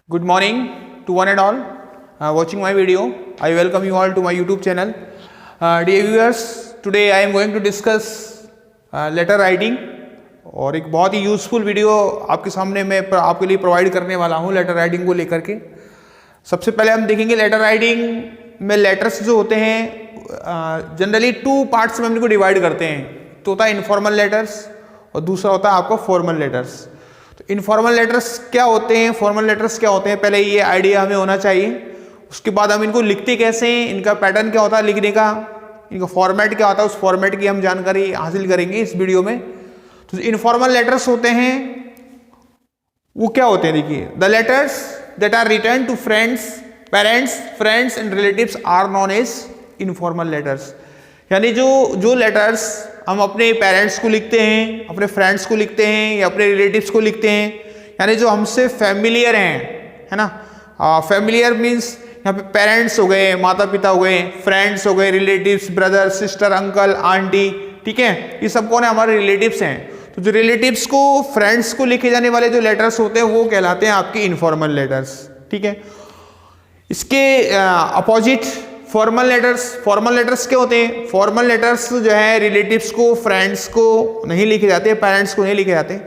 Good morning to one and all watching my video. I welcome you all to my YouTube channel. Dear viewers, today I am going to discuss letter writing और एक बहुत ही useful video आपके सामने मैं आपके लिए provide करने वाला हूँ लेटर राइटिंग को लेकर के। सबसे पहले हम देखेंगे लेटर राइटिंग में लेटर्स जो होते हैं जनरली टू पार्ट्स में हम इनको डिवाइड करते हैं। तो होता है इनफॉर्मल लेटर्स और दूसरा होता है आपका फॉर्मल लेटर्स। तो इनफॉर्मल लेटर्स क्या होते हैं, फॉर्मल लेटर्स क्या होते हैं, पहले ये आइडिया हमें होना चाहिए। उसके बाद हम इनको लिखते कैसे हैं, इनका पैटर्न क्या होता है लिखने का, इनका फॉर्मेट क्या होता है, उस फॉर्मेट की हम जानकारी हासिल करेंगे इस वीडियो में। तो इनफॉर्मल लेटर्स होते हैं वो क्या होते हैं, देखिए the letters that are return to friends, parents, friends and relatives are known as informal letters. यानी जो लेटर्स हम अपने पेरेंट्स को लिखते हैं, अपने फ्रेंड्स को लिखते हैं या अपने रिलेटिव्स को लिखते हैं, यानी जो हमसे फैमिलियर हैं, है ना। फैमिलियर मीन्स यहाँ पे पेरेंट्स हो गए, माता पिता हो गए, फ्रेंड्स हो गए, relatives, brother, sister, uncle, aunty, ठीक है, ये सब कौन है, हमारे रिलेटिव्स हैं। तो जो रिलेटिव्स को, फ्रेंड्स को लिखे जाने वाले जो लेटर्स होते हैं वो कहलाते हैं आपके इनफॉर्मल लेटर्स, ठीक है। इसके opposite formal letters. Formal letters क्या होते हैं, फॉर्मल लेटर्स जो है रिलेटिव्स को, फ्रेंड्स को नहीं लिखे जाते, पेरेंट्स को नहीं लिखे जाते।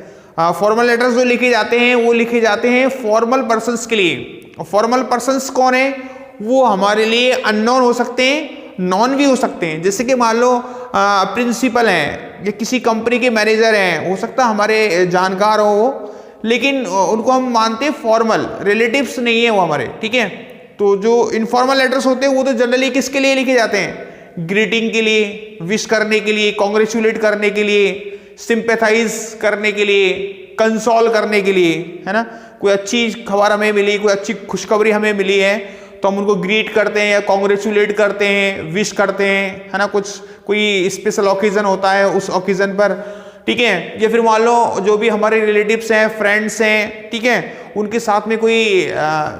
फॉर्मल लेटर्स जो लिखे जाते हैं वो लिखे जाते हैं फॉर्मल पर्सन्स के लिए। फॉर्मल पर्सन्स कौन है, वो हमारे लिए अननोन हो सकते हैं, नॉन भी हो सकते हैं। जैसे कि मान लो प्रिंसिपल हैं या किसी कंपनी के मैनेजर हैं, हो सकता है हमारे जानकार हो, लेकिन उनको हम मानते हैं फॉर्मल, रिलेटिव्स नहीं है वो हमारे, ठीक है। तो जो इनफॉर्मल लेटर्स होते हैं वो तो जनरली किसके लिए लिखे जाते हैं, ग्रीटिंग के लिए, विश करने के लिए, कॉन्ग्रेचुलेट करने के लिए, सिंपैथाइज करने के लिए, कंसोल करने के लिए, है ना। कोई अच्छी खबर हमें मिली, कोई अच्छी खुशखबरी हमें मिली है तो हम उनको ग्रीट करते हैं या कॉन्ग्रेचुलेट करते हैं, विश करते हैं, है ना। कोई स्पेशल ओकेजन होता है उस ओकेजन पर, ठीक है। या फिर मान लो जो भी हमारे रिलेटिव्स हैं, फ्रेंड्स हैं, ठीक है, उनके साथ में कोई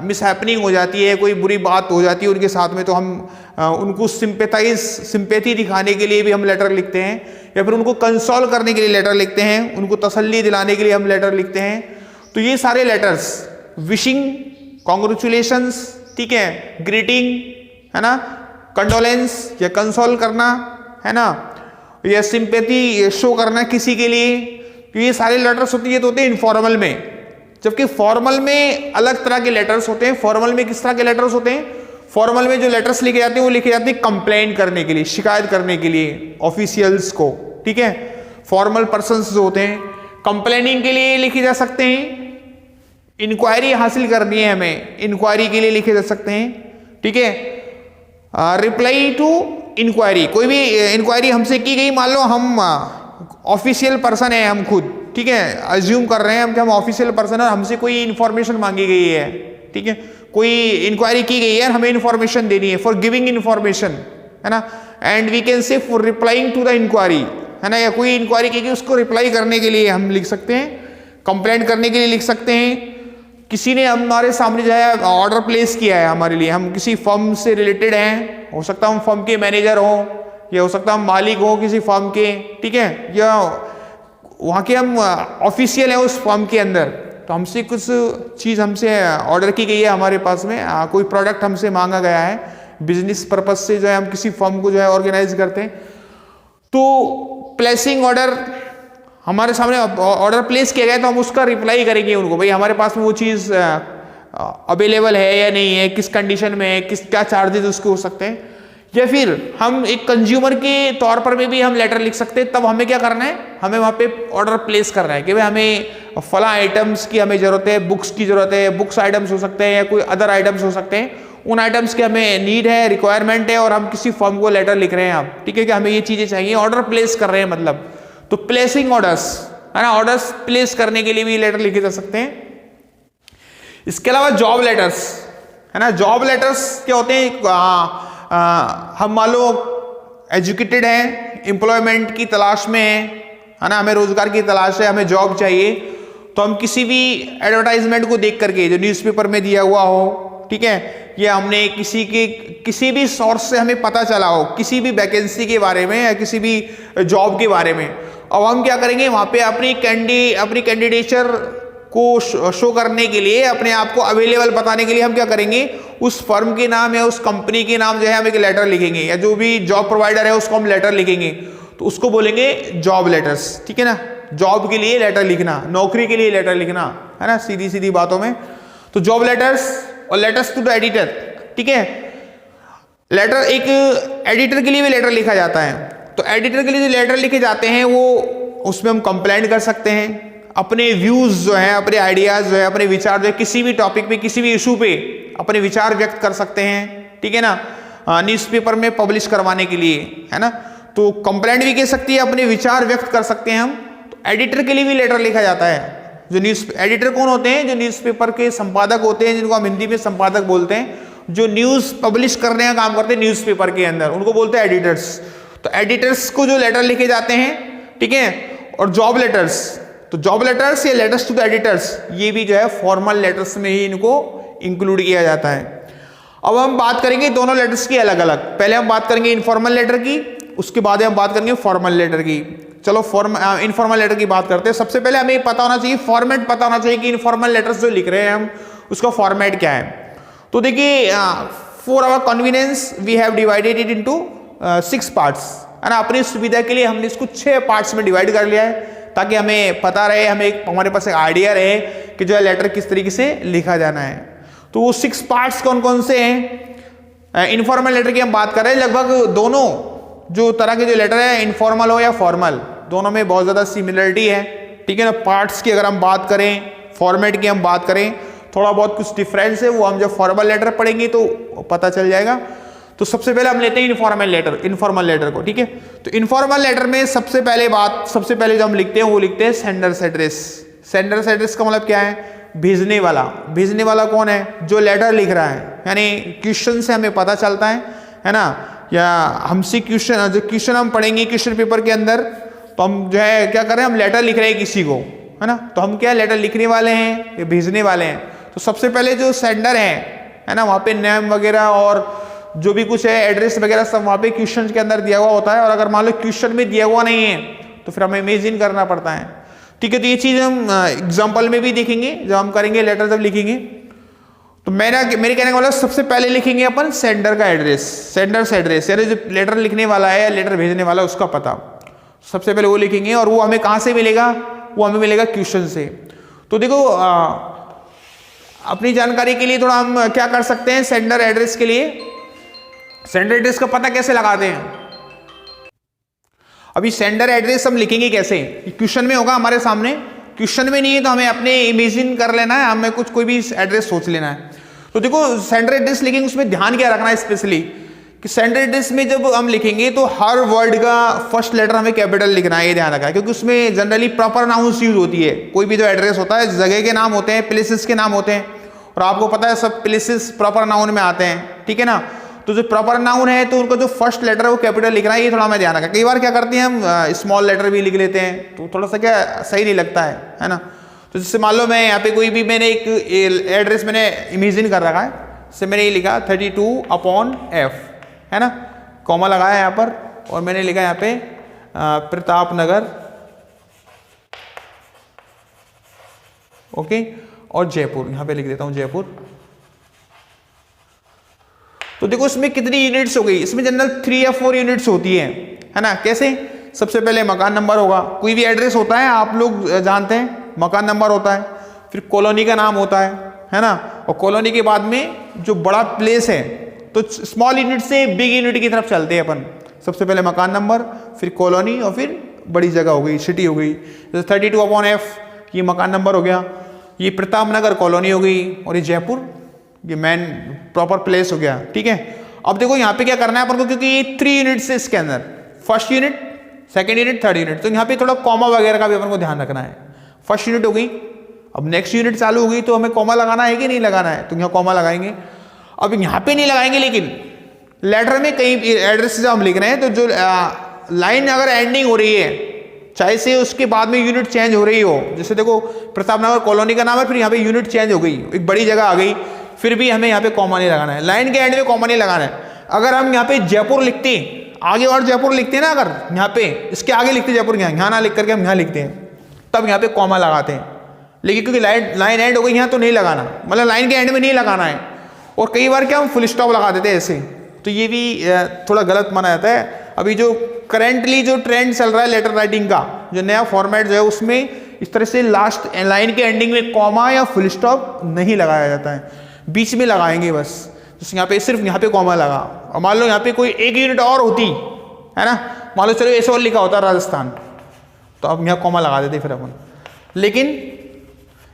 मिसहैपनिंग हो जाती है, कोई बुरी बात हो जाती है उनके साथ में, तो हम उनको सिंपैथी दिखाने के लिए भी हम लेटर लिखते हैं, या फिर उनको कंसोल करने के लिए लेटर लिखते हैं, उनको तसल्ली दिलाने के लिए हम लेटर लिखते हैं। तो ये सारे लेटर्स, विशिंग, कॉन्ग्रेचुलेशंस, ठीक है, ग्रीटिंग, है ना, कंडोलेंस या कंसोल करना, है ना, या सिंपैथी शो करना किसी के लिए, तो ये सारे लेटर्स होते हैं, ये तो होते हैं इनफॉर्मल में। जबकि फॉर्मल में अलग तरह के लेटर्स होते हैं। फॉर्मल में किस तरह के लेटर्स होते हैं, फॉर्मल में जो लेटर्स लिखे जाते हैं वो लिखे जाते हैं कंप्लेन करने के लिए, शिकायत करने के लिए ऑफिशियल्स को, ठीक है। फॉर्मल पर्सन्स जो होते हैं कंप्लेनिंग के लिए लिखे जा सकते हैं, इंक्वायरी हासिल करनी है हमें, इंक्वायरी के लिए लिखे जा सकते हैं, ठीक है। रिप्लाई टू इंक्वायरी, कोई भी इंक्वायरी हमसे की गई, मान लो हम ऑफिशियल पर्सन है हम खुद, ठीक है, अज्यूम कर रहे हैं हम कि हम ऑफिशियल पर्सन है, हमसे कोई इंफॉर्मेशन मांगी गई है, ठीक है, कोई इंक्वायरी की गई है, हमें इंफॉर्मेशन देनी है, फॉर गिविंग इंफॉर्मेशन, है ना। And we can say for replying to the enquiry, है ना, या कोई इंक्वायरी की गई उसको रिप्लाई करने के लिए हम लिख सकते हैं, कंप्लेंट करने के लिए लिख सकते हैं। किसी ने हमारे सामने जो है ऑर्डर प्लेस किया है हमारे लिए, हम किसी फर्म से रिलेटेड हैं, हो सकता है हम फर्म के मैनेजर हो, या हो सकता है हम मालिक हो किसी फर्म के, ठीक है, या वहाँ के हम ऑफिशियल हैं उस फर्म के अंदर, तो हमसे कुछ चीज़ हमसे ऑर्डर की गई है, हमारे पास में कोई प्रोडक्ट हमसे मांगा गया है, बिजनेस पर्पज से जो है हम किसी फर्म को जो है ऑर्गेनाइज करते हैं। तो प्लेसिंग ऑर्डर, हमारे सामने ऑर्डर प्लेस किया गया तो हम उसका रिप्लाई करेंगे उनको, भाई हमारे पास में वो चीज़ अवेलेबल है या नहीं है, किस कंडीशन में है, क्या चार्जेस उसके हो सकते हैं। या फिर हम एक कंज्यूमर के तौर पर भी हम लेटर लिख सकते हैं। तब हमें क्या करना है, हमें वहाँ पे ऑर्डर प्लेस करना है कि भाई हमें फला आइटम्स की हमें ज़रूरत है, बुक्स की ज़रूरत है, बुक्स आइटम्स हो सकते हैं या कोई अदर आइटम्स हो सकते हैं, उन आइटम्स की हमें नीड है, रिक्वायरमेंट है, और हम किसी फर्म को लेटर लिख रहे हैं आप, ठीक है, कि हमें ये चीज़ें चाहिए, ऑर्डर प्लेस कर रहे हैं मतलब। तो प्लेसिंग ऑर्डर्स, है ना, ऑर्डर्स प्लेस करने के लिए भी लेटर लिखे जा सकते हैं। इसके अलावा जॉब लेटर्स, है ना, जॉब लेटर्स क्या होते हैं, हम मान लो एजुकेटेड हैं, एम्प्लॉयमेंट की तलाश में है ना, हमें रोजगार की तलाश है, हमें जॉब चाहिए, तो हम किसी भी एडवर्टाइजमेंट को देख करके जो न्यूज़पेपर में दिया हुआ हो, ठीक है, या हमने किसी भी सोर्स से हमें पता चला हो किसी भी वैकेंसी के बारे में या किसी भी जॉब के बारे में, अब हम क्या करेंगे, वहाँ पे अपनी कैंडिडेचर को शो करने के लिए, अपने आप को अवेलेबल बताने के लिए हम क्या करेंगे, उस फर्म के नाम या उस कंपनी के नाम जो है हम एक लेटर लिखेंगे, या जो भी जॉब प्रोवाइडर है उसको हम लेटर लिखेंगे, तो उसको बोलेंगे जॉब लेटर्स। ठीक है ना, जॉब के लिए लेटर लिखना, नौकरी के लिए लेटर लिखना, है ना, सीधी सीधी बातों में। तो जॉब लेटर्स और लेटर्स टू द एडिटर। ठीक है, लेटर एक एडिटर के लिए भी लेटर लिखा जाता है। तो एडिटर के लिए जो लेटर लिखे जाते हैं वो उसमें हम कंप्लेंट कर सकते हैं, अपने व्यूज जो है, अपने आइडियाज जो है, अपने विचार जो है, किसी भी टॉपिक पे, किसी भी इशू पे अपने विचार व्यक्त कर सकते हैं। ठीक है ना, न्यूज़पेपर में पब्लिश करवाने के लिए, है ना, तो कंप्लेंट भी कह सकती है, अपने विचार व्यक्त कर सकते हैं हम। तो एडिटर के लिए भी लेटर लिखा जाता है। जो न्यूज़ एडिटर कौन होते हैं, जो न्यूज़पेपर के संपादक होते हैं, जिनको हम हिंदी में संपादक बोलते हैं, जो न्यूज़ पब्लिश करने का काम करते हैं न्यूज़पेपर के अंदर, उनको बोलते हैं एडिटर्स। तो एडिटर्स को जो लेटर लिखे जाते हैं, ठीक है, और जॉब लेटर्स, तो जॉब लेटर्स या लेटर्स टू द एडिटर्स, ये भी जो है फॉर्मल लेटर्स में ही इनको इंक्लूड किया जाता है। अब हम बात करेंगे दोनों लेटर्स की अलग अलग। पहले हम बात करेंगे इनफॉर्मल लेटर की, उसके बाद हम बात करेंगे फॉर्मल लेटर की। चलो इनफॉर्मल लेटर की बात करते हैं। सबसे पहले हमें पता होना चाहिए, फॉर्मेट पता होना चाहिए कि इनफॉर्मल लेटर्स जो लिख रहे हैं हम, उसका फॉर्मेट क्या है। तो देखिए, for our convenience we have divided it into 6 parts, है ना। अपनी सुविधा के लिए हमने इसको 6 पार्ट्स में डिवाइड कर लिया है, ताकि हमें पता रहे, हमारे पास एक आइडिया रहे कि जो है लेटर किस तरीके से लिखा जाना है। तो वो 6 पार्ट्स कौन कौन से हैं। इनफॉर्मल लेटर की हम बात कर रहे हैं। लगभग दोनों जो तरह के जो लेटर है, इनफॉर्मल हो या फॉर्मल, दोनों में बहुत ज़्यादा सिमिलरिटी है। ठीक है ना। पार्ट्स की अगर हम बात करें, फॉर्मेट की हम बात करें, थोड़ा बहुत कुछ डिफरेंस है, वो हम जब फॉर्मल लेटर पढ़ेंगे तो पता चल जाएगा। तो सबसे पहले हम लेते हैं इनफॉर्मल लेटर को। ठीक है, तो इनफॉर्मल लेटर में सबसे पहले जो हम लिखते हैं वो लिखते हैं सेंडर्स एड्रेस। सेंडर्स एड्रेस का मतलब क्या है, भेजने वाला। भेजने वाला कौन है, जो लेटर लिख रहा है, यानी क्वेश्चन से हमें पता चलता है ना, या हमसे क्वेश्चन, जो क्वेश्चन हम पढ़ेंगे क्वेश्चन पेपर के अंदर, तो हम जो है क्या कर रहे हैं, हम लेटर लिख रहे हैं किसी को, है ना। तो हम क्या लेटर लिखने वाले हैं या भेजने वाले हैं। तो सबसे पहले जो सेंडर है ना, वहाँ पे नेम वगैरह और जो भी कुछ है, एड्रेस वगैरह सब वहाँ पे क्वेश्चन के अंदर दिया हुआ होता है। और अगर मान लो क्वेश्चन में दिया हुआ नहीं है तो फिर हमें इमेजिन करना पड़ता है। ठीक है, तो ये चीज़ हम एग्जाम्पल में भी देखेंगे जब हम करेंगे लेटर, जब लिखेंगे। तो मेरे कहने का मतलब सबसे पहले लिखेंगे अपन सेंडर का एड्रेस, सेंडर्स एड्रेस, यानी जो लेटर लिखने वाला है या लेटर भेजने वाला है उसका पता, सबसे पहले वो लिखेंगे। और वो हमें कहाँ से मिलेगा, वो हमें मिलेगा क्वेश्चन से। तो देखो, अपनी जानकारी के लिए थोड़ा हम क्या कर सकते हैं, सेंडर एड्रेस के लिए सेंडर एड्रेस का पता कैसे लगाते हैं। अभी सेंडर एड्रेस हम लिखेंगे कैसे, क्वेश्चन में होगा हमारे सामने, क्वेश्चन में नहीं है तो हमें अपने इमेजिन कर लेना है, हमें कोई भी एड्रेस सोच लेना है। तो देखो, सेंडर एड्रेस लिखेंगे, उसमें ध्यान क्या रखना है स्पेशली, कि सेंडर एड्रेस में जब हम लिखेंगे तो हर वर्ड का फर्स्ट लेटर हमें कैपिटल लिखना है, ये ध्यान रखना है, क्योंकि उसमें जनरली प्रॉपर नाउंस यूज होती है। कोई भी जो एड्रेस होता है, जगह के नाम होते हैं, प्लेसेस के नाम होते हैं, और आपको पता है सब प्लेसेस प्रॉपर नाउन में आते हैं। ठीक है ना, तो जो प्रॉपर नाउन है तो उनका जो फर्स्ट लेटर है वो कैपिटल लिखना है, ये थोड़ा हमें ध्यान रखा। कई बार क्या करते हैं हम, स्मॉल लेटर भी लिख लेते हैं, तो थोड़ा सा क्या सही नहीं लगता है ना। तो जैसे मान लो मैं यहाँ पे कोई भी मैंने एक एड्रेस मैंने इमेजिन कर रखा है, जैसे मैंने ये लिखा 32/F, है ना, कॉमा लगाया यहाँ पर, और मैंने लिखा यहाँ पे प्रताप नगर, ओके, और जयपुर, यहाँ पे लिख देता हूँ जयपुर। तो देखो इसमें कितनी यूनिट्स हो गई, इसमें जनरल 3 या 4 यूनिट्स होती है ना। कैसे, सबसे पहले मकान नंबर होगा, कोई भी एड्रेस होता है आप लोग जानते हैं, मकान नंबर होता है, फिर कॉलोनी का नाम होता है ना, और कॉलोनी के बाद में जो बड़ा प्लेस है, तो स्मॉल यूनिट से बिग यूनिट की तरफ चलते हैं अपन। सबसे पहले मकान नंबर, फिर कॉलोनी, और फिर बड़ी जगह हो गई, सिटी हो गई। जैसे 32/F ये मकान नंबर हो गया, ये प्रताप नगर कॉलोनी हो गई, और ये जयपुर ये मेन प्रॉपर प्लेस हो गया। ठीक है, अब देखो यहाँ पे क्या करना है अपन को, क्योंकि ये 3 यूनिट्स है इसके अंदर, first unit, second unit, third unit, तो यहाँ पे थोड़ा कॉमा वगैरह का भी अपन को ध्यान रखना है। फर्स्ट यूनिट हो गई, अब नेक्स्ट यूनिट चालू हो गई, तो हमें कॉमा लगाना है कि नहीं लगाना है, तो यहाँ कॉमा लगाएंगे। अब यहाँ पे नहीं लगाएंगे, लेकिन लेटर में कई एड्रेस जो हम लिख रहे हैं, तो जो लाइन अगर एंडिंग हो रही है, चाहे से उसके बाद में यूनिट चेंज हो रही हो, जैसे देखो प्रताप नगर कॉलोनी का नाम है, फिर यहाँ पे यूनिट चेंज हो गई, एक बड़ी जगह आ गई, फिर भी हमें यहाँ पे कॉमा नहीं लगाना है, लाइन के एंड में कॉमा नहीं लगाना है। अगर हम यहाँ पे जयपुर लिखते आगे, और जयपुर लिखते हैं ना, अगर यहाँ पे इसके आगे लिखते जयपुर, यहाँ ना लिख करके हम यहाँ लिखते हैं, तब यहाँ पे कॉमा लगाते हैं। लेकिन क्योंकि लाइन एंड हो गई यहाँ तो नहीं लगाना, मतलब लाइन के एंड में नहीं लगाना है। और कई बार क्या हम फुल स्टॉप लगा देते हैं ऐसे, तो ये भी थोड़ा गलत माना जाता है। अभी जो करेंटली जो ट्रेंड चल रहा है लेटर राइटिंग का, जो नया फॉर्मेट जो है उसमें इस तरह से लास्ट लाइन के एंडिंग में कॉमा या फुल स्टॉप नहीं लगाया जाता है, बीच में लगाएंगे बस। तो यहाँ पे सिर्फ यहाँ पे कॉमा लगा, और मान लो यहाँ पे कोई एक यूनिट और होती है ना, मान लो चलो ऐसे और लिखा होता राजस्थान, तो अब यहाँ कॉमा लगा देते फिर अपन, लेकिन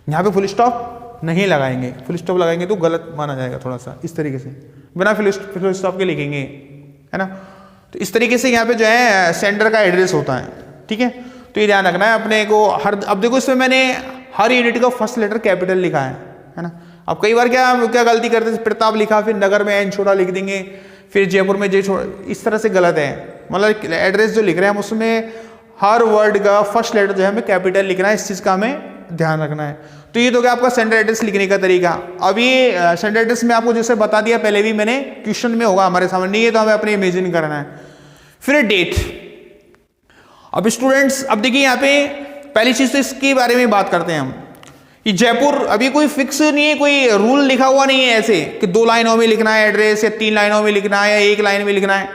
यहाँ पे फुल स्टॉप नहीं लगाएंगे। फुल स्टॉप लगाएंगे तो गलत माना जाएगा थोड़ा सा, इस तरीके से बिना फुल स्टॉप के लिखेंगे, है ना। तो इस तरीके से यहाँ पे जो है सेंटर का एड्रेस होता है, ठीक है। तो ये ध्यान रखना है अपने को हर, अब देखो इसमें मैंने हर यूनिट का फर्स्ट लेटर कैपिटल लिखा है ना। अब कई बार क्या गलती करते हैं, प्रताप लिखा फिर नगर में एन छोटा लिख देंगे, फिर जयपुर में जे छोटा, इस तरह से गलत है। मतलब एड्रेस जो लिख रहे हैं हम उसमें हर वर्ड का फर्स्ट लेटर जो है हमें कैपिटल लिखना है, इस चीज़ का हमें ध्यान रखना है। तो ये तो क्या आपका सेंटर एड्रेस लिखने का तरीका। अब ये सेंटर एड्रेस में आपको जैसे बता दिया पहले भी मैंने, क्वेश्चन में होगा हमारे सामने, ये तो हमें अपने इमेजिन करना है। फिर डेट। अब स्टूडेंट्स अब देखिए यहाँ पे पहली चीज तो इसके बारे में बात करते हैं हम, कि जयपुर अभी कोई फिक्स नहीं है, कोई रूल लिखा हुआ नहीं है ऐसे कि 2 लाइनों में लिखना है एड्रेस, या 3 लाइनों में लिखना है, या 1 लाइन में लिखना है।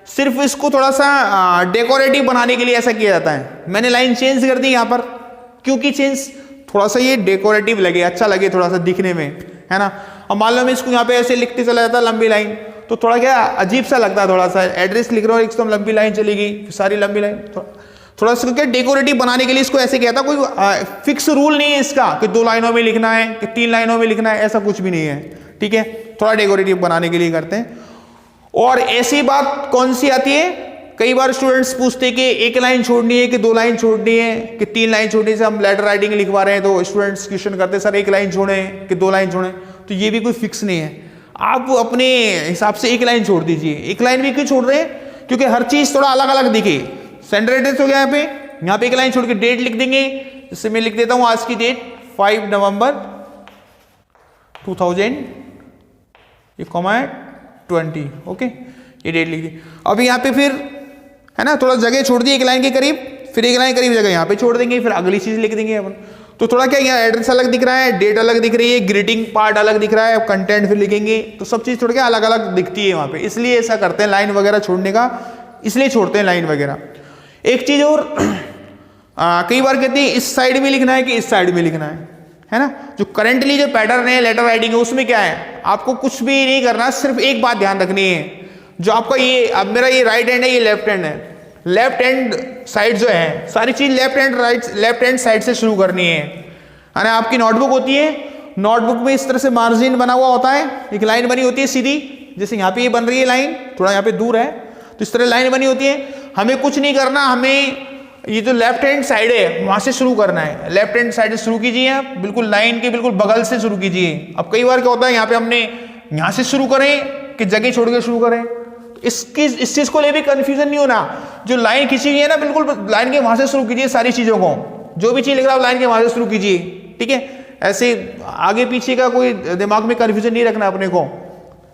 सिर्फ इसको थोड़ा सा डेकोरेटिव बनाने के लिए ऐसा किया जाता है। मैंने लाइन चेंज कर दी यहाँ पर, क्योंकि चेंज थोड़ा सा ये डेकोरेटिव लगे, अच्छा लगे थोड़ा सा दिखने में, है ना। अब मान लो मैं इसको यहाँ पे ऐसे लिखते चला जाता लंबी लाइन, तो थोड़ा क्या अजीब सा लगता है, थोड़ा सा एड्रेस लिख रहा हूँ एकदम लंबी लाइन चली गई, सारी लंबी लाइन, थोड़ा सा क्या डेकोरेटिव बनाने के लिए इसको ऐसे किया था। कोई फिक्स रूल नहीं है इसका कि 2 लाइनों में लिखना है कि 3 लाइनों में लिखना है, ऐसा कुछ भी नहीं है, ठीक है। थोड़ा डेकोरेटिव बनाने के लिए करते हैं। और ऐसी बात कौन सी आती है, कई बार स्टूडेंट्स पूछते हैं कि 1 लाइन छोड़नी है कि 2 लाइन छोड़नी है कि 3 लाइन छोड़नी है। हम लेटर राइटिंग लिखवा रहे हैं तो स्टूडेंट्स क्वेश्चन करते हैं सर 1 लाइन छोड़ें कि 2 लाइन छोड़ें, तो ये भी कोई फिक्स नहीं है। आप अपने हिसाब से 1 लाइन छोड़ दीजिए। 1 लाइन भी क्यों छोड़ रहे हैं, क्योंकि हर चीज थोड़ा अलग अलग दिखे। सेंटर एड्रेस हो गया यहाँ पे 1 लाइन छोड़ के डेट लिख देंगे, जिससे मैं लिख देता हूं आज की डेट 5 नवंबर 2020, ओके, ये डेट लिख दी। अब यहाँ पे फिर है ना थोड़ा जगह छोड़ दी 1 लाइन के करीब, फिर 1 लाइन करीब जगह यहाँ पे छोड़ देंगे, फिर अगली चीज लिख देंगे अपन। तो थोड़ा क्या यहाँ एड्रेस अलग दिख रहा है, डेट अलग दिख रही है, ग्रीटिंग पार्ट अलग दिख रहा है, कंटेंट फिर लिखेंगे, तो सब चीज थोड़ा क्या अलग अलग दिखती है वहां पे, इसलिए ऐसा करते हैं लाइन वगैरह छोड़ने का, इसलिए छोड़ते हैं लाइन वगैरह। एक चीज और कई बार कहते हैं इस साइड में लिखना है कि इस साइड में लिखना है ना। जो करंटली जो पैटर्न है लेटर राइटिंग है उसमें क्या है, आपको कुछ भी नहीं करना, सिर्फ एक बात ध्यान रखनी है। जो आपका ये अब मेरा ये राइट हैंड है, ये लेफ्ट हैंड है, लेफ्ट हैंड साइड जो है सारी चीज लेफ्ट हैंड साइड से शुरू करनी है ना। आपकी नोटबुक होती है, नोटबुक में इस तरह से मार्जिन बना हुआ होता है, एक लाइन बनी होती है सीधी, जैसे यहाँ पे ये बन रही है लाइन, थोड़ा यहाँ पे दूर है तो इस तरह लाइन बनी होती है। हमें कुछ नहीं करना, हमें ये जो लेफ्ट हैंड साइड है वहां से शुरू करना है। लेफ्ट हैंड साइड से शुरू कीजिए आप, बिल्कुल लाइन के बिल्कुल बगल से शुरू कीजिए। अब कई बार क्या होता है यहाँ पे हमने यहाँ से शुरू करें कि जगह छोड़ के शुरू करें, इस चीज को ले भी कंफ्यूजन नहीं होना। जो लाइन खींची हुई है ना बिल्कुल लाइन के वहां से शुरू कीजिए सारी चीजों को, जो भी चीज लिख रहा है लाइन के वहां से शुरू कीजिए, ठीक है। ऐसे आगे पीछे का कोई दिमाग में कंफ्यूजन नहीं रखना, अपने को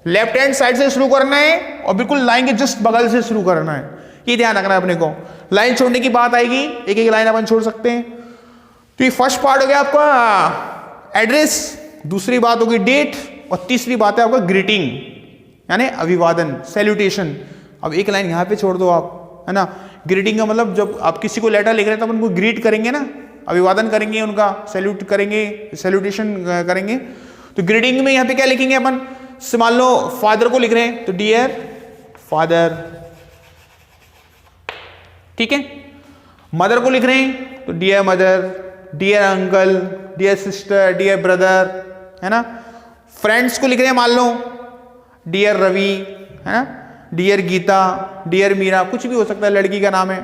लेफ्ट हैंड साइड से शुरू करना है और बिल्कुल लाइन के जस्ट बगल से शुरू करना है, ये ध्यान रखना है अपने को। लाइन छोड़ने की बात आएगी, एक एक लाइन अपन छोड़ सकते हैं। तो ये फर्स्ट पार्ट हो गया आपका एड्रेस, दूसरी बात होगी डेट, और तीसरी बात है आपका ग्रीटिंग यानी अभिवादन, सैल्यूटेशन। अब 1 लाइन यहाँ पे छोड़ दो आप, है ना। ग्रीटिंग का मतलब जब आप किसी को लेटर लिख रहे हैं तो अपन उनको ग्रीट करेंगे ना, अभिवादन करेंगे, उनका सैल्यूट करेंगे, सैल्यूटेशन करेंगे। तो ग्रीटिंग में यहाँ पे क्या लिखेंगे अपन, से मान लो फादर को लिख रहे हैं तो डियर फादर, ठीक है। मदर को लिख रहे हैं तो dear mother, dear uncle, dear sister, dear brother, है ना। फ्रेंड्स को लिख रहे हैं मान लो डियर रवि, है ना, डियर गीता, डियर मीरा, कुछ भी हो सकता है, लड़की का नाम है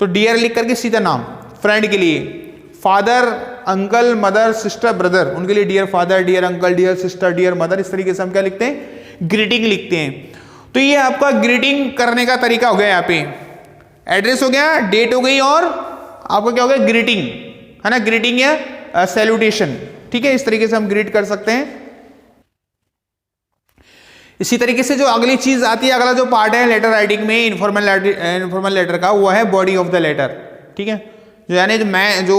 तो डियर लिख करके सीधा नाम फ्रेंड के लिए। Father, uncle, mother, sister, brother, उनके लिए dear father, dear uncle, dear sister, dear mother, इस तरीके से हम क्या लिखते हैं, ग्रीटिंग लिखते हैं। तो ये आपका ग्रीटिंग करने का तरीका हो गया। यहाँ पे एड्रेस हो गया, डेट हो गई, और आपका क्या हो गया, ग्रीटिंग, है ना, ग्रीटिंग या सैल्यूटेशन, ठीक है। इस तरीके से हम ग्रीट कर सकते हैं। इसी तरीके से जो अगली चीज आती है, अगला जो पार्ट है लेटर राइटिंग में इनफॉर्मल लेटर का, वो है बॉडी ऑफ द लेटर, ठीक है। जो यानी जो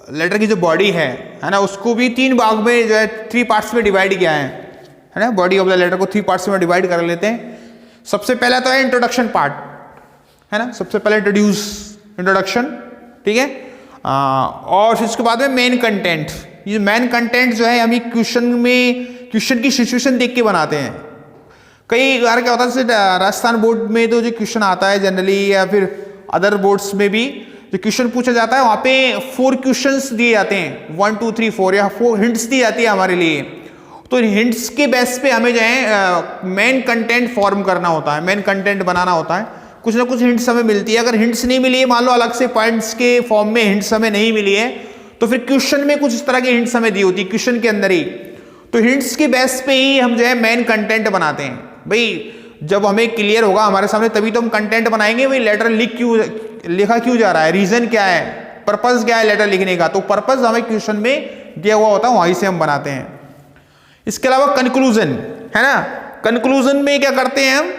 लेटर की जो बॉडी है ना, उसको भी 3 भाग में जो है 3 पार्ट्स में डिवाइड किया है ना। बॉडी ऑफ द लेटर को 3 पार्ट्स में डिवाइड कर लेते हैं। सबसे पहला तो है इंट्रोडक्शन पार्ट, है ना, सबसे पहले इंट्रोडक्शन, ठीक है। और फिर उसके बाद में मेन कंटेंट। ये मेन कंटेंट जो है हम क्वेश्चन की सिचुएशन देख के बनाते हैं। कई बार क्या होता है, जैसे राजस्थान बोर्ड में तो जो क्वेश्चन आता है जनरली, या फिर अदर बोर्ड्स में भी जो क्वेश्चन पूछा जाता है, वहाँ पे 4 क्वेश्चंस दिए जाते हैं, 1 2 3 4 या 4 हिंट्स दी जाती है हमारे लिए। तो हिंट्स के बेस पे हमें जो है मेन कंटेंट फॉर्म करना होता है, मेन कंटेंट बनाना होता है। कुछ ना कुछ हिंट्स हमें मिलती है। अगर हिंट्स नहीं मिली है, मान लो अलग से पॉइंट्स के फॉर्म में हिंट्स हमें नहीं मिली है, तो फिर क्वेश्चन में कुछ इस तरह की हिंट्स हमें दी होती है क्वेश्चन के अंदर ही। तो हिंट्स के बेस पे ही हम जो है मेन कंटेंट बनाते हैं। भाई जब हमें क्लियर होगा हमारे सामने, तभी तो हम कंटेंट बनाएंगे। भाई लेटर लिखा क्यों जा रहा है, रीजन क्या है, पर्पस क्या है लेटर लिखने का, तो पर्पस हमें क्वेश्चन में दिया हुआ होता है, वहीं से हम बनाते हैं। इसके अलावा कंक्लूजन, है ना। कंक्लूजन में क्या करते हैं हम,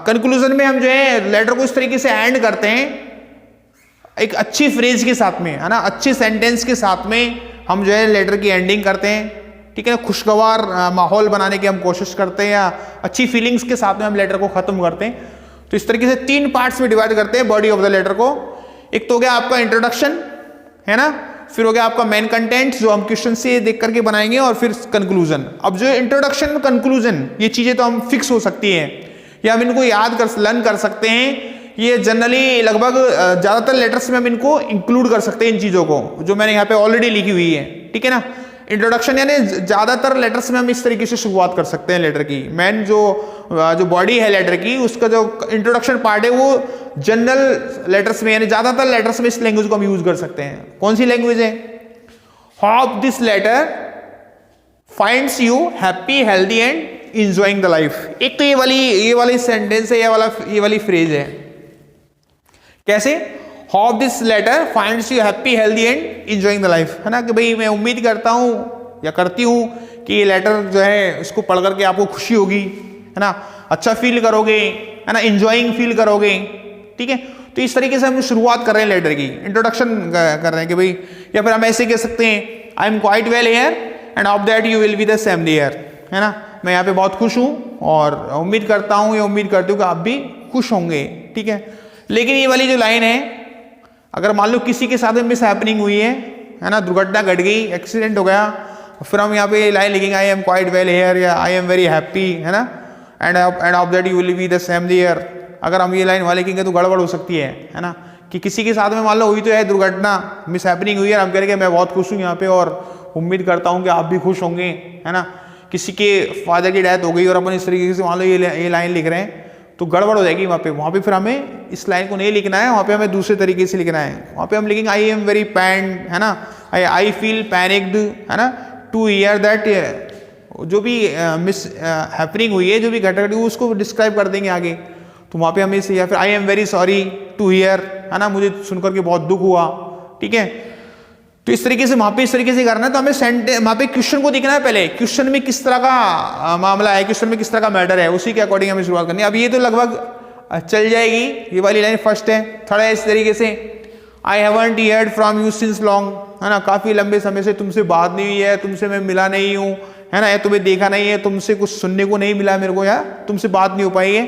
कंक्लूजन में हम जो है लेटर को इस तरीके से एंड करते हैं, एक अच्छी फ्रेज के साथ में, है ना, अच्छे सेंटेंस के साथ में हम जो है लेटर की एंडिंग करते हैं, ठीक है ना। खुशगवार माहौल बनाने की हम कोशिश करते हैं, या अच्छी फीलिंग्स के साथ में हम लेटर को खत्म करते हैं। तो इस तरीके से 3 पार्ट्स में डिवाइड करते हैं बॉडी ऑफ द लेटर को। एक तो हो गया आपका इंट्रोडक्शन, है ना, फिर हो गया आपका मेन कंटेंट जो हम क्वेश्चन से देख करके बनाएंगे, और फिर कंक्लूजन। अब जो इंट्रोडक्शन कंक्लूजन, ये चीजें तो हम फिक्स हो सकती हैं, या हम इनको लर्न कर सकते हैं। ये जनरली लगभग ज्यादातर लेटर्स में हम इनको इंक्लूड कर सकते हैं, इन चीजों को जो मैंने यहाँ पे ऑलरेडी लिखी हुई है, ठीक है ना। इंट्रोडक्शन यानी ज्यादातर लेटर्स में हम इस तरीके से शुरुआत कर सकते हैं लेटर की। मेन जो बॉडी है लेटर की, उसका जो इंट्रोडक्शन पार्ट है, वो जनरल लेटर्स में यानी ज्यादातर लेटर्स में इस लैंग्वेज को हम यूज कर सकते हैं। कौन सी लैंग्वेज है, hope this letter finds you happy healthy and enjoying the life. एक तो ये वाली सेंटेंस है, ये वाली फ्रेज है। कैसे, hope this letter finds you happy healthy and enjoying the life, है ना, कि भाई मैं उम्मीद करता हूं या करती हूं कि ये लेटर जो है इसको पढ़ करके आपको खुशी होगी, है ना, अच्छा फील करोगे, है ना, इंजॉइंग फील करोगे, ठीक है। तो इस तरीके से हम शुरुआत कर रहे हैं लेटर की, इंट्रोडक्शन कर रहे हैं कि भाई, या फिर हम ऐसे कह सकते हैं, I am quite well here end of that you will be the same here, है ना, मैं यहाँ पे बहुत खुश हूँ और उम्मीद करता हूँ या उम्मीद करती हूँ कि आप भी खुश होंगे, ठीक है। लेकिन ये वाली जो लाइन है, अगर मान लो किसी के साथ में मिस हैपनिंग हुई है ना, दुर्घटना घट गई, एक्सीडेंट हो गया, फिर हम यहाँ पे लाइन लिखेंगे I am quite well here या आई एम वेरी हैप्पी, है ना, end of that you will be the same here. अगर हम ये लाइन वहाँ लिखेंगे तो गड़बड़ हो सकती है ना, कि किसी के साथ में मान लो हुई तो है दुर्घटना, मिस हैपनिंग हुई है, हम कहेंगे मैं बहुत खुश हूँ यहाँ पे और उम्मीद करता हूँ कि आप भी खुश होंगे, है ना। किसी के फादर की डेथ हो गई और अपन इस तरीके से मान लो ये लाइन लिख रहे हैं, तो गड़बड़ हो जाएगी वहाँ पे फिर हमें इस लाइन को नहीं लिखना है, वहाँ पे हमें दूसरे तरीके से लिखना है। वहाँ पे हम लिखेंगे आई एम वेरी पैन्ड, है ना, आई फील पैनिक्ड, है ना, टू हियर दैट, जो भी मिस हैपनिंग हुई है, जो भी घटना घटी उसको डिस्क्राइब कर देंगे आगे। तो वहाँ पे हमें इसे, या फिर I am very sorry to hear, है ना, मुझे सुनकर के बहुत दुख हुआ, ठीक है। तो इस तरीके से वहाँ पे इस तरीके से करना है। तो हमें वहाँ पे क्वेश्चन को देखना है, पहले क्वेश्चन में किस तरह का मामला है, क्वेश्चन में किस तरह का मैटर है, उसी के अकॉर्डिंग हमें शुरुआत करनी है। अब ये तो लगभग चल जाएगी, ये वाली लाइन फर्स्ट है। थर्ड है इस तरीके से, I haven't heard from you since long, है ना, काफी लंबे समय से तुमसे बात नहीं हुई है, तुमसे मैं मिला नहीं हूँ, है ना, तुम्हें देखा नहीं है, तुमसे कुछ सुनने को नहीं मिला मेरे को, या तुमसे बात नहीं हो पाई है।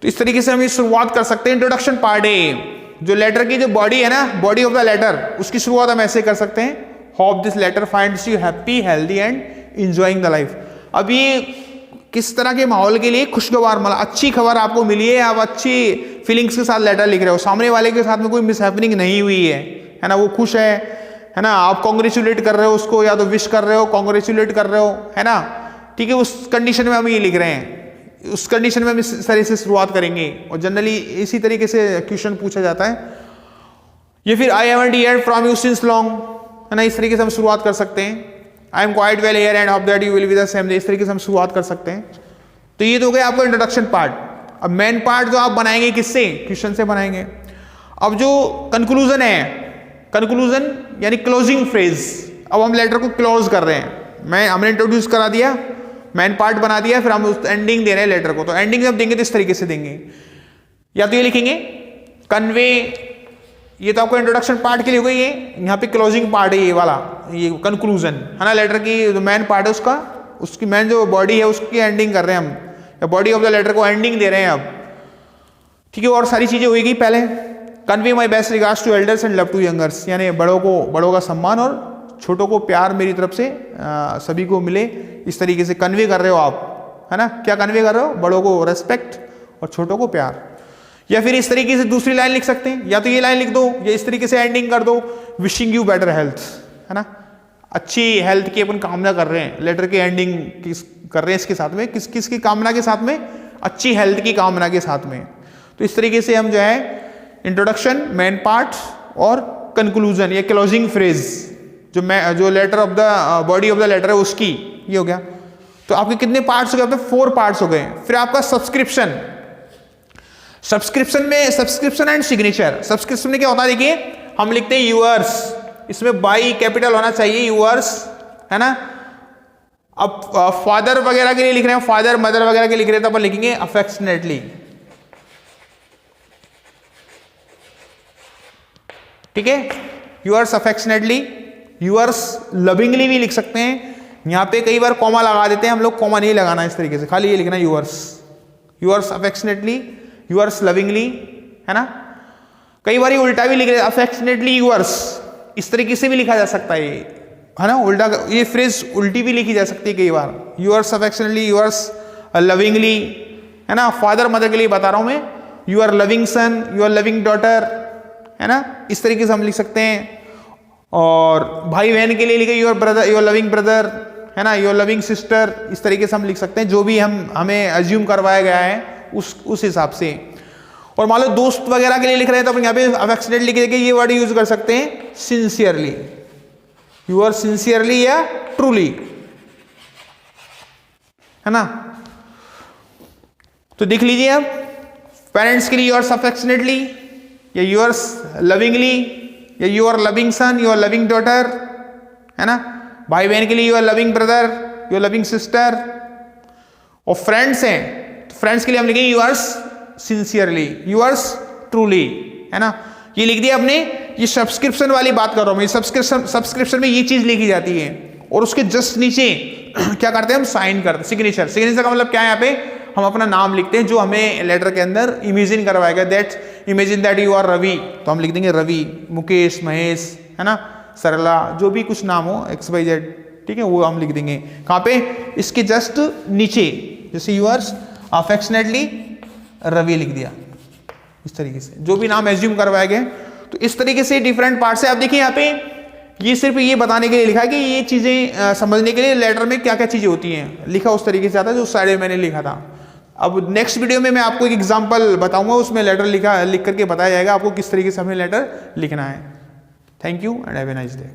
तो इस तरीके से हम शुरुआत कर सकते हैं। इंट्रोडक्शन पार्ट है, जो लेटर की जो बॉडी है ना, बॉडी ऑफ द लेटर, उसकी शुरुआत हम ऐसे कर सकते हैं, hope this letter finds you happy healthy and enjoying the life. अब ये किस तरह के माहौल के लिए खुशगवार, मतलब अच्छी खबर आपको मिली है, आप अच्छी फीलिंग्स के साथ लेटर लिख रहे हो, सामने वाले के साथ में कोई मिस हैपनिंग नहीं हुई है ना, वो खुश है ना, आप कॉन्ग्रेचुलेट कर रहे हो उसको, या तो विश कर रहे हो, कॉन्ग्रेचुलेट कर रहे हो, है ना, ठीक है। उस कंडीशन में हम ये लिख रहे हैं, उस कंडीशन में हम इस तरह से शुरुआत करेंगे, और जनरली इसी तरीके से क्वेश्चन पूछा जाता है। ये फिर I haven't heard from you since long, है ना, इस तरीके से हम शुरुआत कर सकते हैं। I am quite well here and hope that you will be the same, इस तरीके से हम शुरुआत कर सकते हैं। तो ये तो हो गया आपका इंट्रोडक्शन पार्ट। अब मेन पार्ट जो आप बनाएंगे किससे, क्वेश्चन से बनाएंगे। अब जो कंक्लूजन है, कंक्लूजन यानी क्लोजिंग फ्रेज, अब हम लेटर को क्लोज कर रहे हैं। हमने इंट्रोड्यूस करा दिया, मेन पार्ट बना दिया, फिर हम उस एंडिंग दे रहे हैं लेटर को। तो एंडिंग जब देंगे तो इस तरीके से देंगे, या तो ये लिखेंगे कन्वे ये तो आपको इंट्रोडक्शन पार्ट के लिए हो गई है। यहाँ पे क्लोजिंग पार्ट है ये वाला, ये कंक्लूजन है ना, लेटर की जो मेन पार्ट है उसका, उसकी मेन जो बॉडी है उसकी एंडिंग कर रहे हैं हम, या बॉडी ऑफ द लेटर को एंडिंग दे रहे हैं अब, ठीक है। और सारी चीजें होगी पहले, convey my best regards to elders and love to youngers, यानी बड़ों का सम्मान और छोटों को प्यार मेरी तरफ से सभी को मिले, इस तरीके से कन्वे कर रहे हो आप, है ना। क्या कन्वे कर रहे हो? बड़ों को रेस्पेक्ट और छोटों को प्यार। या फिर इस तरीके से दूसरी लाइन लिख सकते हैं, या तो ये लाइन लिख दो या इस तरीके से एंडिंग कर दो, विशिंग यू बेटर हेल्थ, है ना, अच्छी हेल्थ की अपन कामना कर रहे हैं, लेटर की एंडिंग कर रहे हैं इसके साथ में, किसकी कामना के साथ में? अच्छी हेल्थ की कामना के साथ में। तो इस तरीके से हम जो है इंट्रोडक्शन, मेन पार्ट और कंक्लूजन या क्लोजिंग फ्रेज, जो letter of the body of the letter है उसकी, ये हो गया। तो आपके कितने पार्ट्स हो गए? आपके 4 पार्ट्स हो गए। फिर आपका subscription, subscription and signature. Subscription में क्या होता है? देखिए हम लिखते हैं यूअर्स, इसमें बाई कैपिटल होना चाहिए, यूअर्स, है ना। अब फादर वगैरह के लिए लिख रहे हैं, फादर मदर वगैरह के लिख रहे हैं, तो अपन लिखेंगे अफेक्शनेटली, ठीक है। यूअर्स अफेक्शनेटली, यूअर्स लविंगली भी लिख सकते हैं। यहां पे कई बार कॉमा लगा देते हैं हम लोग, कॉमा नहीं लगाना इस तरीके से, खाली ये लिखना यूअर्स अफेक्शनेटली, यूअर्स लविंगली, है ना। कई बार ये उल्टा भी लिख रहे हैं, अफेक्शनेटली यूअर्स, इस तरीके से भी लिखा जा सकता है, है ना। उल्टा ये फ्रेज उल्टी भी लिखी जा सकती है कई बार, यूअर्स अफेक्शनेटली, यूअर्स लविंगली, है ना। फादर मदर के लिए बता रहा हूं मैं, your loving son, your loving daughter, है ना, इस तरीके से हम लिख सकते हैं। और भाई बहन के लिए लिखे your brother, your loving brother, है ना, यूअर लविंग सिस्टर, इस तरीके से हम लिख सकते हैं, जो भी हमें अज्यूम करवाया गया है उस हिसाब से। और मान लो दोस्त वगैरह के लिए लिख रहे हैं तो अपन यहाँ पे अफेक्शनेट लिख के ये वर्ड यूज कर सकते हैं, सिंसियरली, यूअर सिंसियरली या ट्रूली, है ना। तो देख लीजिए अब, पेरेंट्स के लिए यूअर्स अफेक्शनेटली या यूअर्स लविंगली या your loving son, your loving daughter, है ना। भाई बहन के लिए your loving brother, your loving sister. और फ्रेंड्स हैं, तो फ्रेंड्स के लिए हम लिखेंगे यूअर्स सिंसियरली, यूअर्स ट्रूली, है ना। ये लिख दिया आपने। ये सब्सक्रिप्शन वाली बात कर रहा हूं मैं, सब्सक्रिप्शन में ये चीज लिखी जाती है, और उसके जस्ट नीचे क्या करते हैं हम? साइन करते हैं, सिग्नेचर। सिग्नेचर का मतलब क्या है? यहाँ पे हम अपना नाम लिखते हैं जो हमें लेटर के अंदर इमेजिन करवाएगा, imagine that you are Ravi, तो हम लिख देंगे रवि, मुकेश, महेश, है ना, सरला, जो भी कुछ नाम हो, XYZ, ठीक है, वो हम लिख देंगे। कहाँ पे? इसके जस्ट नीचे, जैसे यूअर्स अफेक्शनेटली रवि लिख दिया, इस तरीके से जो भी नाम एज्यूम करवाए गए। तो इस तरीके से डिफरेंट पार्ट्स है। आप देखिए यहाँ पे ये सिर्फ ये बताने के लिए लिखा है कि ये चीजें समझने के लिए लेटर में क्या क्या चीजें होती हैं, लिखा उस तरीके से आता है जो साइड में मैंने लिखा था। अब नेक्स्ट वीडियो में मैं आपको एक एग्जांपल बताऊंगा, उसमें लेटर लिख करके बताया जाएगा आपको किस तरीके से हमें लेटर लिखना है। Thank you and have a nice day.